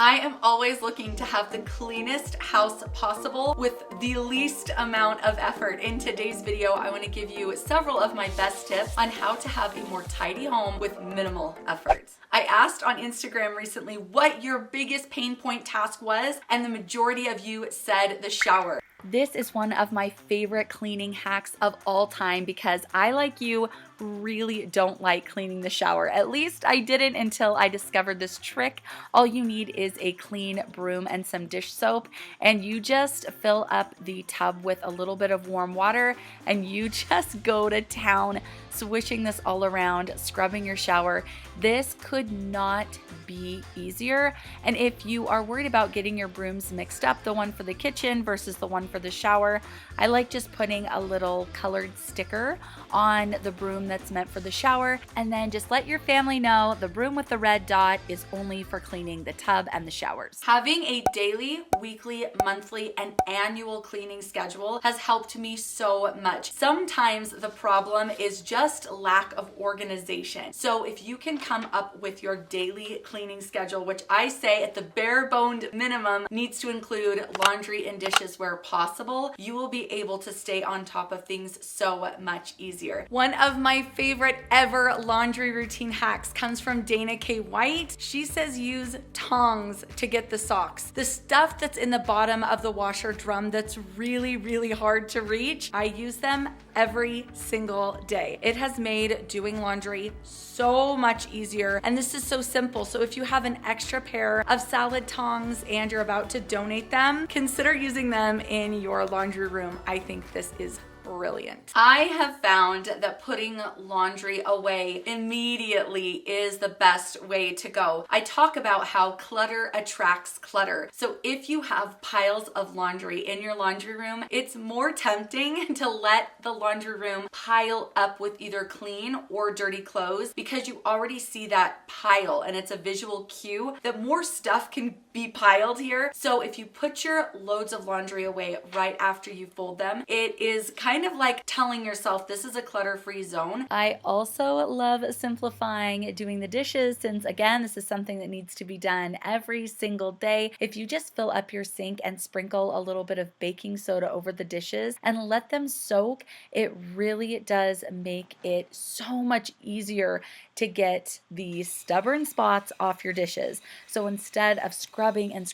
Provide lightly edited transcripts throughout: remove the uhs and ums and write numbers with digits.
I am always looking to have the cleanest house possible with the least amount of effort. In today's video, I want to give you several of my best tips on how to have a more tidy home with minimal effort. I asked on Instagram recently what your biggest pain point task was, and the majority of you said the shower. This is one of my favorite cleaning hacks of all time because I, like you, really don't like cleaning the shower. At least I didn't until I discovered this trick. All you need is a clean broom and some dish soap, and you just fill up the tub with a little bit of warm water and you just go to town, swishing this all around, scrubbing your shower. This could not be easier. And if you are worried about getting your brooms mixed up, the one for the kitchen versus the one for the shower, I like just putting a little colored sticker on the broom that's meant for the shower, and then just let your family know the broom with the red dot is only for cleaning the tub and the showers. Having a daily, weekly, monthly, and annual cleaning schedule has helped me so much. Sometimes the problem is just lack of organization. So if you can come up with your daily cleaning schedule, which I say at the bare boned minimum needs to include laundry and dishes where possible, you will be able to stay on top of things so much easier. One of my favorite ever laundry routine hacks comes from Dana K. White. She says use tongs to get the socks. The stuff that's in the bottom of the washer drum that's really, really hard to reach, I use them every single day. It has made doing laundry so much easier, and this is so simple. So if you have an extra pair of salad tongs and you're about to donate them, consider using them in your laundry room. I think this is brilliant. I have found that putting laundry away immediately is the best way to go. I talk about how clutter attracts clutter. So if you have piles of laundry in your laundry room, it's more tempting to let the laundry room pile up with either clean or dirty clothes because you already see that pile and it's a visual cue that more stuff can be piled here. So if you put your loads of laundry away right after you fold them, it is kind of like telling yourself this is a clutter-free zone. I also love simplifying doing the dishes, since again, this is something that needs to be done every single day. If you just fill up your sink and sprinkle a little bit of baking soda over the dishes and let them soak, it really does make it so much easier to get the stubborn spots off your dishes. So instead of scrubbing and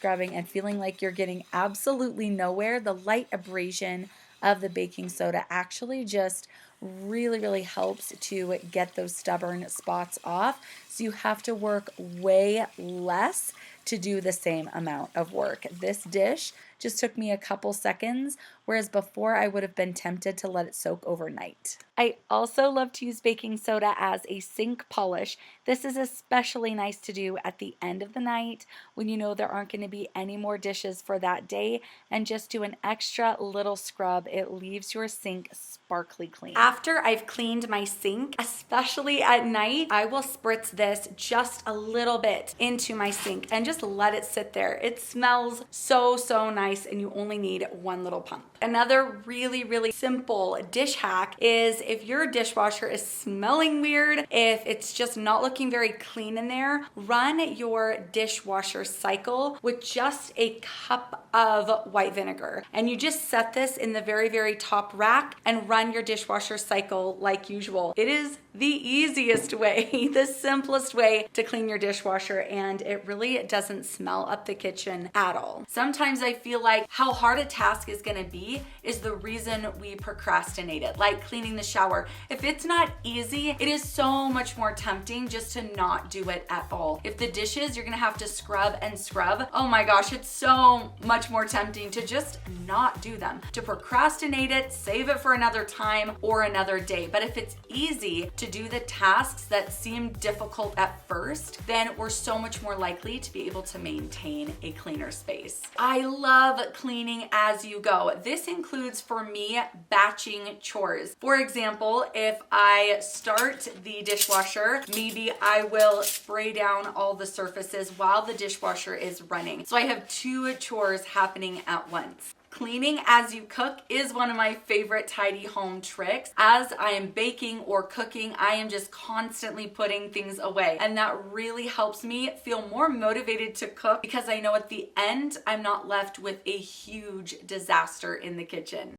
feeling like you're getting absolutely nowhere, the light abrasion of the baking soda actually just really helps to get those stubborn spots off. So you have to work way less to do the same amount of work. This dish just took me a couple seconds, whereas before I would have been tempted to let it soak overnight. I also love to use baking soda as a sink polish. This is especially nice to do at the end of the night when you know there aren't going to be any more dishes for that day, and just do an extra little scrub. It leaves your sink sparkly clean. After I've cleaned my sink, especially at night, I will spritz this just a little bit into my sink and just let it sit there. It smells so nice, and you only need one little pump. Another really simple dish hack is if your dishwasher is smelling weird, if it's just not looking very clean in there, run your dishwasher cycle with just a cup of white vinegar. And you just set this in the very top rack and run your dishwasher cycle like usual. It is the easiest way, the simplest way to clean your dishwasher, and it really doesn't smell up the kitchen at all. Sometimes I feel like how hard a task is gonna be is the reason we procrastinate it, like cleaning the shower. If it's not easy, it is so much more tempting just to not do it at all. If the dishes you're gonna have to scrub and scrub, oh my gosh, it's so much more tempting to just not do them, to procrastinate it, save it for another time or another day. But if it's easy to do the tasks that seem difficult at first, then we're so much more likely to be able to maintain a cleaner space. I love cleaning as you go. This includes, for me, batching chores. For example, if I start the dishwasher, maybe I will spray down all the surfaces while the dishwasher is running. So I have two chores happening at once. Cleaning as you cook is one of my favorite tidy home tricks. As I am baking or cooking, I am just constantly putting things away. And that really helps me feel more motivated to cook because I know at the end, I'm not left with a huge disaster in the kitchen.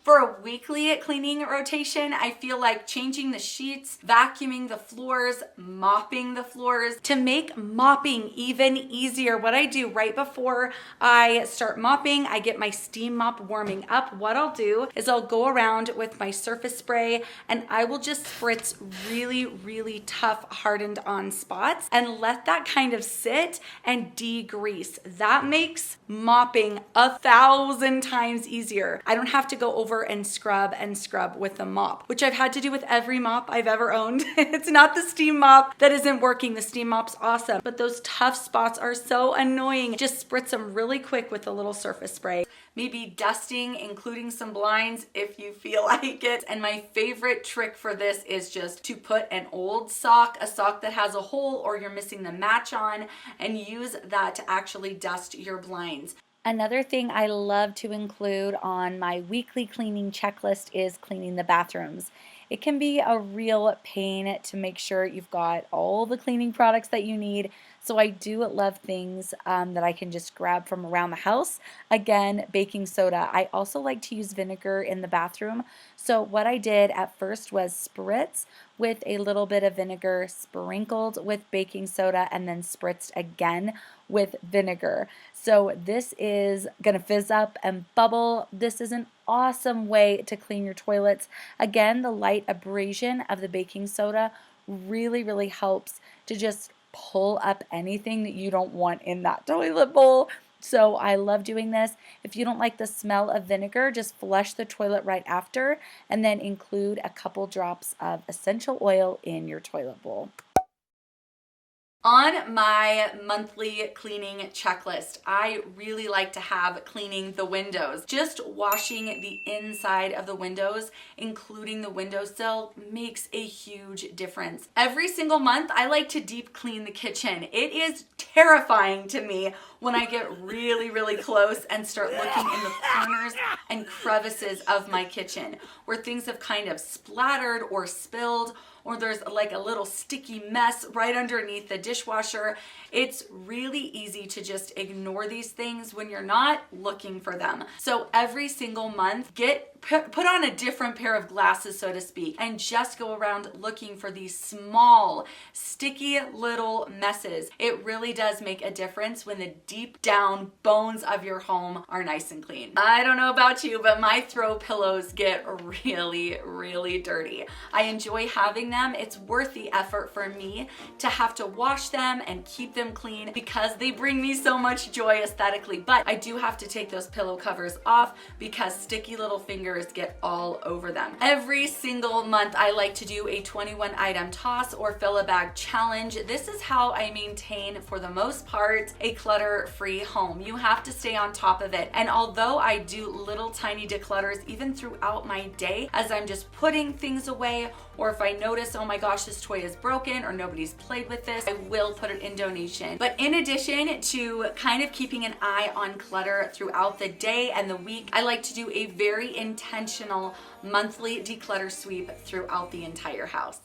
For a weekly cleaning rotation, I feel like changing the sheets, vacuuming the floors, mopping the floors. To make mopping even easier, what I do right before I start mopping, I get my steam mop warming up. What I'll do is I'll go around with my surface spray and I will just spritz really, really tough hardened on spots and let that kind of sit and degrease. That makes mopping 1,000 times easier. I don't have to go over and scrub with the mop, which I've had to do with every mop I've ever owned. It's not the steam mop that isn't working. The steam mop's awesome, but those tough spots are so annoying. Just spritz them really quick with a little surface spray. Maybe dusting, including some blinds if you feel like it. And my favorite trick for this is just to put an old sock, a sock that has a hole or you're missing the match on, and use that to actually dust your blinds. Another thing I love to include on my weekly cleaning checklist is cleaning the bathrooms. It can be a real pain to make sure you've got all the cleaning products that you need. So I do love things that I can just grab from around the house. Again, baking soda. I also like to use vinegar in the bathroom. So what I did at first was spritz with a little bit of vinegar, sprinkled with baking soda, and then spritzed again with vinegar. So this is gonna fizz up and bubble. This is an awesome way to clean your toilets. Again, the light abrasion of the baking soda really, really helps to just pull up anything that you don't want in that toilet bowl. So I love doing this. If you don't like the smell of vinegar, just flush the toilet right after and then include a couple drops of essential oil in your toilet bowl. On my monthly cleaning checklist, I really like to have cleaning the windows. Just washing the inside of the windows, including the windowsill, makes a huge difference. Every single month, I like to deep clean the kitchen. It is terrifying to me when I get really, really close and start looking in the corners and crevices of my kitchen where things have kind of splattered or spilled, or there's like a little sticky mess right underneath the dishwasher. It's really easy to just ignore these things when you're not looking for them. So every single month, put on a different pair of glasses, so to speak, and just go around looking for these small, sticky little messes. It really does make a difference when the deep down bones of your home are nice and clean. I don't know about you, but my throw pillows get really, really dirty. I enjoy having them. It's worth the effort for me to have to wash them and keep them clean because they bring me so much joy aesthetically. But I do have to take those pillow covers off because sticky little fingers get all over them. Every single month, I like to do a 21 item toss or fill a bag challenge. This is how I maintain, for the most part, a clutter-free home. You have to stay on top of it. And although I do little tiny declutters even throughout my day, as I'm just putting things away, or if I notice, oh my gosh, this toy is broken or nobody's played with this, I will put it in donation. But in addition to kind of keeping an eye on clutter throughout the day and the week, I like to do a very intentional monthly declutter sweep throughout the entire house.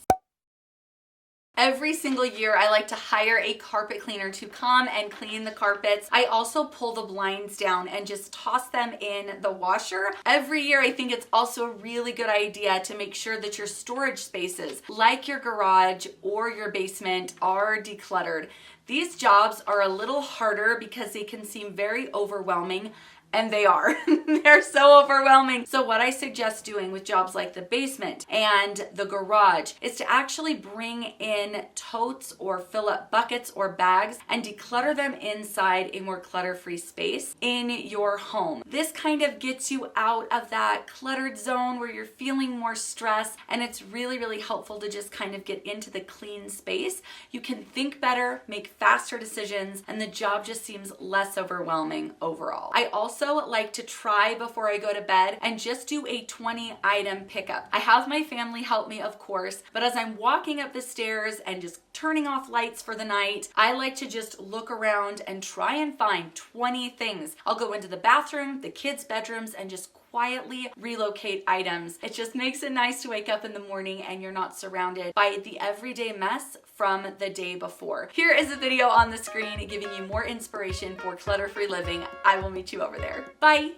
Every single year, I like to hire a carpet cleaner to come and clean the carpets. I also pull the blinds down and just toss them in the washer. Every year, I think it's also a really good idea to make sure that your storage spaces, like your garage or your basement, are decluttered. These jobs are a little harder because they can seem very overwhelming. And they are. They're so overwhelming. So what I suggest doing with jobs like the basement and the garage is to actually bring in totes or fill up buckets or bags and declutter them inside a more clutter-free space in your home. This kind of gets you out of that cluttered zone where you're feeling more stress, and it's really, really helpful to just kind of get into the clean space. You can think better, make faster decisions, and the job just seems less overwhelming overall. I also also like to try before I go to bed and just do a 20 item pickup. I have my family help me, of course, but as I'm walking up the stairs and just turning off lights for the night, I like to just look around and try and find 20 things. I'll go into the bathroom, the kids' bedrooms, and just quietly relocate items. It just makes it nice to wake up in the morning and you're not surrounded by the everyday mess from the day before. Here is a video on the screen giving you more inspiration for clutter-free living. I will meet you over there. Bye.